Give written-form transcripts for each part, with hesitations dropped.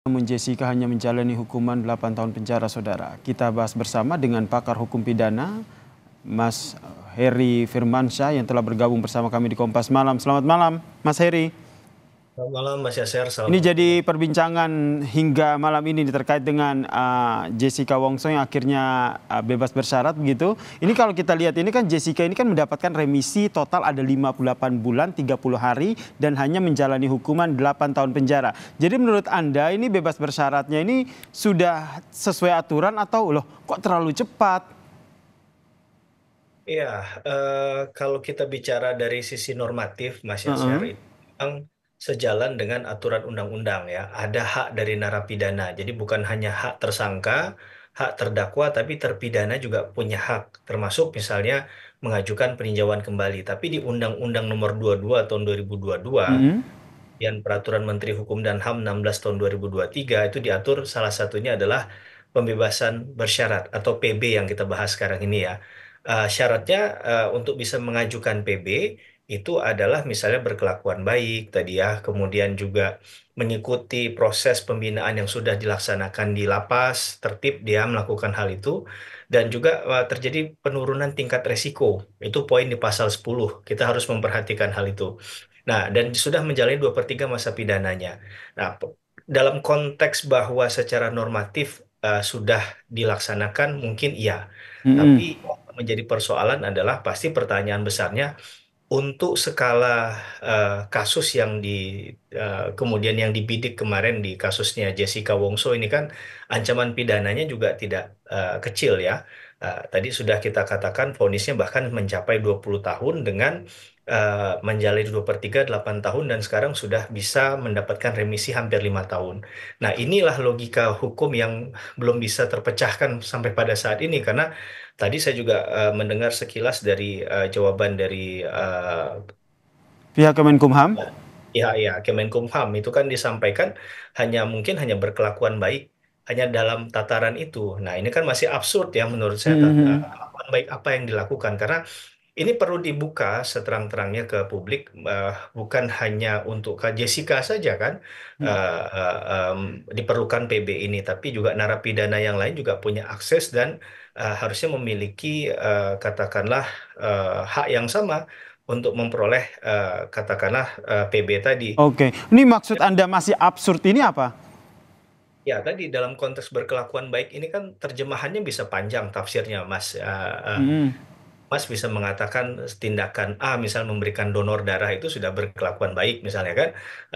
Namun Jessica hanya menjalani hukuman 8 tahun penjara, saudara. Kita bahas bersama dengan pakar hukum pidana, Mas Heri Firmansyah yang telah bergabung bersama kami di Kompas Malam. Selamat malam, Mas Heri. Selamat malam Mas Yaser, Ini salam. jadi perbincangan hingga malam ini terkait dengan Jessica Wongso yang akhirnya bebas bersyarat begitu. Ini kalau kita lihat ini kan Jessica ini kan mendapatkan remisi total ada 58 bulan 30 hari dan hanya menjalani hukuman 8 tahun penjara. Jadi menurut Anda ini bebas bersyaratnya ini sudah sesuai aturan atau loh kok terlalu cepat? Iya, kalau kita bicara dari sisi normatif Mas Yaser, Heeh. itu memang sejalan dengan aturan undang-undang ya. Ada hak dari narapidana, jadi bukan hanya hak tersangka, hak terdakwa, tapi terpidana juga punya hak. Termasuk misalnya mengajukan peninjauan kembali. Tapi di Undang-Undang Nomor 22 tahun 2022, Mm-mm. dan Peraturan Menteri Hukum dan HAM 16 tahun 2023 itu diatur salah satunya adalah pembebasan bersyarat atau PB yang kita bahas sekarang ini ya. Syaratnya untuk bisa mengajukan PB itu adalah misalnya berkelakuan baik tadi ya, kemudian juga mengikuti proses pembinaan yang sudah dilaksanakan di lapas, tertib dia melakukan hal itu, dan juga terjadi penurunan tingkat resiko. Itu poin di pasal 10. Kita harus memperhatikan hal itu. Nah, dan sudah menjalani 2/3 masa pidananya. Nah, dalam konteks bahwa secara normatif sudah dilaksanakan, mungkin iya. Tapi Mm-mm. yang menjadi persoalan adalah pasti pertanyaan besarnya untuk skala kasus yang kemudian yang dibidik kemarin di kasusnya Jessica Wongso ini kan ancaman pidananya juga tidak kecil ya. Tadi sudah kita katakan vonisnya bahkan mencapai 20 tahun dengan menjalani 2/3 8 tahun dan sekarang sudah bisa mendapatkan remisi hampir 5 tahun. Nah, inilah logika hukum yang belum bisa terpecahkan sampai pada saat ini karena tadi saya juga mendengar sekilas dari jawaban dari Pihak Kemenkumham. ya Kemenkumham itu kan disampaikan mungkin hanya berkelakuan baik hanya dalam tataran itu. Nah, ini kan masih absurd ya menurut saya Mm-mm. kelakuan baik apa yang dilakukan karena ini perlu dibuka seterang-terangnya ke publik, bukan hanya untuk Kak Jessica saja kan diperlukan PB ini, tapi juga narapidana yang lain juga punya akses dan harusnya memiliki katakanlah hak yang sama untuk memperoleh katakanlah PB tadi. Oke, ini maksud Anda masih absurd ini apa? Ya, tadi dalam konteks berkelakuan baik ini kan terjemahannya bisa panjang tafsirnya, Mas. Mm-mm. Mas bisa mengatakan tindakan A, misal memberikan donor darah itu sudah berkelakuan baik, misalnya kan.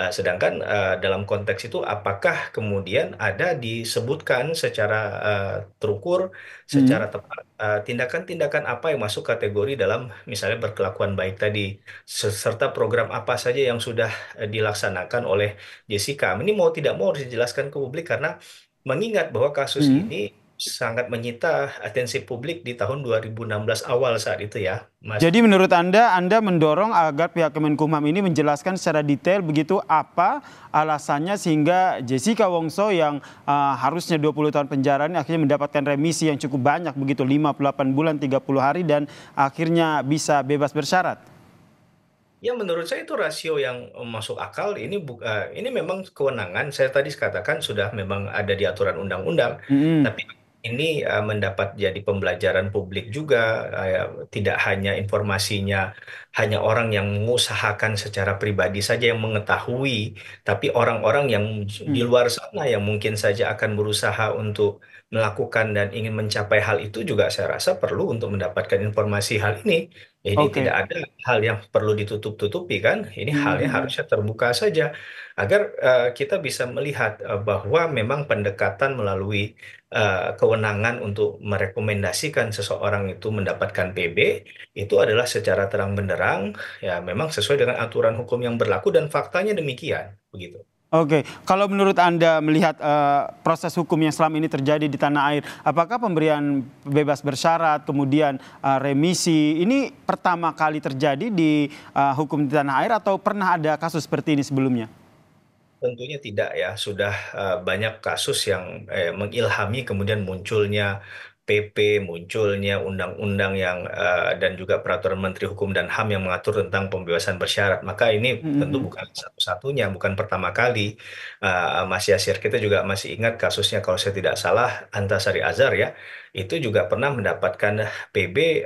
Sedangkan dalam konteks itu, apakah kemudian ada disebutkan secara terukur, secara Mm-mm. tepat, tindakan-tindakan apa yang masuk kategori dalam misalnya berkelakuan baik tadi, serta program apa saja yang sudah dilaksanakan oleh Jessica. Ini mau tidak mau harus dijelaskan ke publik karena mengingat bahwa kasus Mm-mm. ini sangat menyita atensi publik di tahun 2016 awal saat itu ya, Mas. Jadi menurut Anda mendorong agar pihak Kemenkumham ini menjelaskan secara detail begitu apa alasannya sehingga Jessica Wongso yang harusnya 20 tahun penjara ini akhirnya mendapatkan remisi yang cukup banyak begitu 58 bulan 30 hari dan akhirnya bisa bebas bersyarat. Ya menurut saya itu rasio yang masuk akal. Ini memang kewenangan. Saya tadi katakan sudah memang ada di aturan undang-undang. Mm-mm. Tapi ini mendapat jadi pembelajaran publik juga. Tidak hanya informasinya hanya orang yang mengusahakan secara pribadi saja yang mengetahui, tapi orang-orang yang di Mm. luar sana yang mungkin saja akan berusaha untuk melakukan dan ingin mencapai hal itu juga saya rasa perlu untuk mendapatkan informasi hal ini. Jadi tidak Oke. ada hal yang perlu ditutup-tutupi kan, ini halnya Mm-mm. harusnya terbuka saja agar kita bisa melihat bahwa memang pendekatan melalui kewenangan untuk merekomendasikan seseorang itu mendapatkan PB itu adalah secara terang benderang ya memang sesuai dengan aturan hukum yang berlaku dan faktanya demikian begitu. Oke, kalau menurut Anda melihat proses hukum yang selama ini terjadi di tanah air, apakah pemberian bebas bersyarat, kemudian remisi, ini pertama kali terjadi di hukum di tanah air atau pernah ada kasus seperti ini sebelumnya? Tentunya tidak ya, sudah banyak kasus yang mengilhami kemudian munculnya PP, munculnya undang-undang yang dan juga peraturan Menteri Hukum dan HAM yang mengatur tentang pembebasan bersyarat. Maka ini tentu Mhm. bukan satu-satunya, bukan pertama kali. Mas Yasir, kita juga masih ingat kasusnya kalau saya tidak salah Antasari Azhar ya, itu juga pernah mendapatkan PB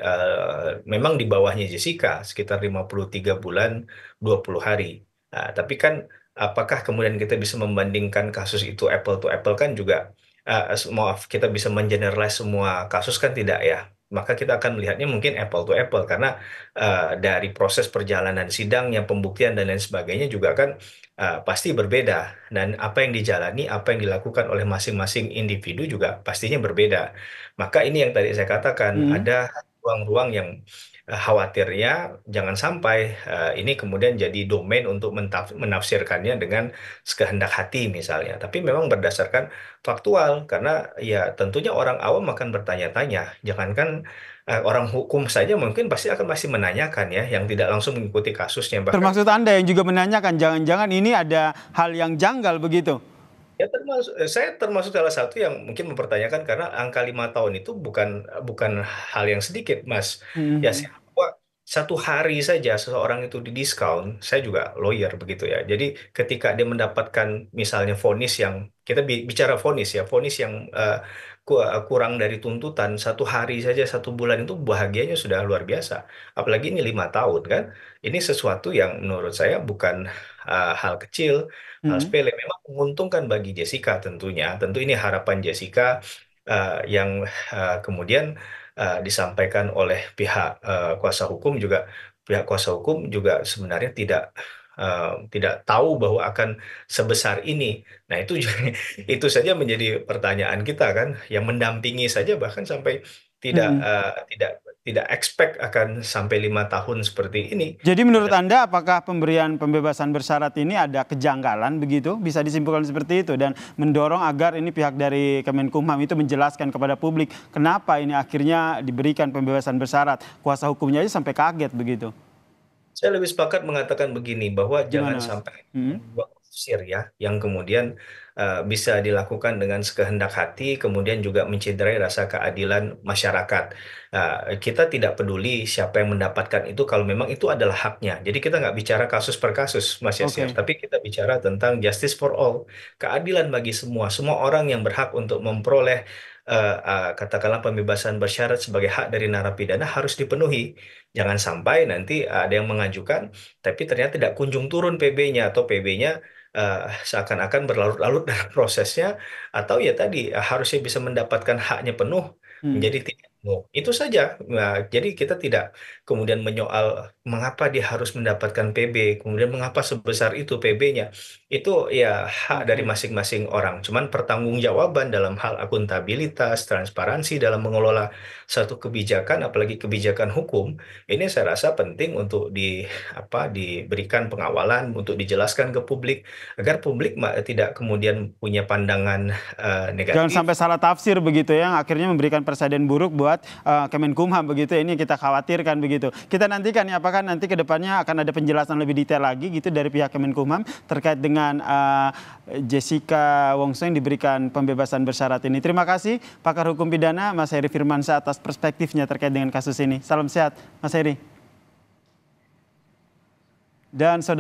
memang di bawahnya Jessica sekitar 53 bulan 20 hari. Tapi kan apakah kemudian kita bisa membandingkan kasus itu apple to apple kan juga maaf, kita bisa mengeneralize semua kasus kan tidak ya. Maka kita akan melihatnya mungkin apple to apple karena dari proses perjalanan sidangnya, pembuktian dan lain sebagainya juga kan pasti berbeda. Dan apa yang dijalani, apa yang dilakukan oleh masing-masing individu juga pastinya berbeda. Maka ini yang tadi saya katakan Mhm. ada ruang-ruang yang khawatirnya jangan sampai ini kemudian jadi domain untuk menafsirkannya dengan sekehendak hati misalnya. Tapi memang berdasarkan faktual karena ya tentunya orang awam akan bertanya-tanya. Jangankan orang hukum saja mungkin pasti akan masih menanyakan ya yang tidak langsung mengikuti kasusnya. Bahkan Termaksud Anda yang juga menanyakan, jangan-jangan ini ada hal yang janggal begitu? ya termasuk saya termasuk salah satu yang mungkin mempertanyakan karena angka 5 tahun itu bukan bukan hal yang sedikit, Mas. Ya Mhm. siapa satu hari saja seseorang itu didiskon, saya juga lawyer begitu ya. Jadi ketika dia mendapatkan misalnya vonis yang kita bicara vonis ya, vonis yang kurang dari tuntutan 1 hari saja 1 bulan itu bahagianya sudah luar biasa. Apalagi ini 5 tahun kan, ini sesuatu yang menurut saya bukan hal kecil. Hal Mhm. sepele memang menguntungkan bagi Jessica tentunya. Tentu ini harapan Jessica yang kemudian disampaikan oleh pihak kuasa hukum juga. Pihak kuasa hukum juga sebenarnya tidak tahu bahwa akan sebesar ini. Nah, itu juga, itu saja menjadi pertanyaan kita kan, yang mendampingi saja bahkan sampai tidak Mhm. tidak expect akan sampai 5 tahun seperti ini. Jadi menurut Anda apakah pemberian pembebasan bersyarat ini ada kejanggalan begitu? Bisa disimpulkan seperti itu dan mendorong agar ini pihak dari Kemenkumham itu menjelaskan kepada publik kenapa ini akhirnya diberikan pembebasan bersyarat. Kuasa hukumnya aja sampai kaget begitu. Saya lebih sepakat mengatakan begini, bahwa jangan Gimana, Mas? sampai Mhm. membuat tafsir ya, yang kemudian bisa dilakukan dengan sekehendak hati, kemudian juga mencederai rasa keadilan masyarakat. Kita tidak peduli siapa yang mendapatkan itu kalau memang itu adalah haknya. Jadi kita nggak bicara kasus per kasus, Mas Yasir, Oke. tapi kita bicara tentang justice for all, keadilan bagi semua, semua orang yang berhak untuk memperoleh katakanlah pembebasan bersyarat sebagai hak dari narapidana harus dipenuhi. Jangan sampai nanti ada yang mengajukan, tapi ternyata tidak kunjung turun PB-nya atau PB-nya seakan-akan berlarut-larut dalam prosesnya, atau ya tadi harusnya bisa mendapatkan haknya penuh Mhm. menjadi tidak penuh. Itu saja. Nah, jadi kita tidak kemudian menyoal mengapa dia harus mendapatkan PB, kemudian mengapa sebesar itu PB-nya. Itu ya hak dari Oke. masing-masing orang. Cuman pertanggungjawaban dalam hal akuntabilitas, transparansi dalam mengelola satu kebijakan, apalagi kebijakan hukum, ini saya rasa penting untuk diberikan pengawalan, untuk dijelaskan ke publik agar publik tidak kemudian punya pandangan Jangan negatif. sampai salah tafsir begitu ya, yang akhirnya memberikan presiden buruk buat Kemenkumham begitu ya, ini yang kita khawatirkan begitu. Kita nantikan ya apakah nanti ke depannya akan ada penjelasan lebih detail lagi gitu dari pihak Kemenkumham terkait dengan Jessica Wongso yang diberikan pembebasan bersyarat ini. Terima kasih pakar hukum pidana Mas Heri Firmansyah atas perspektifnya terkait dengan kasus ini. Salam sehat Mas Heri. Dan saudara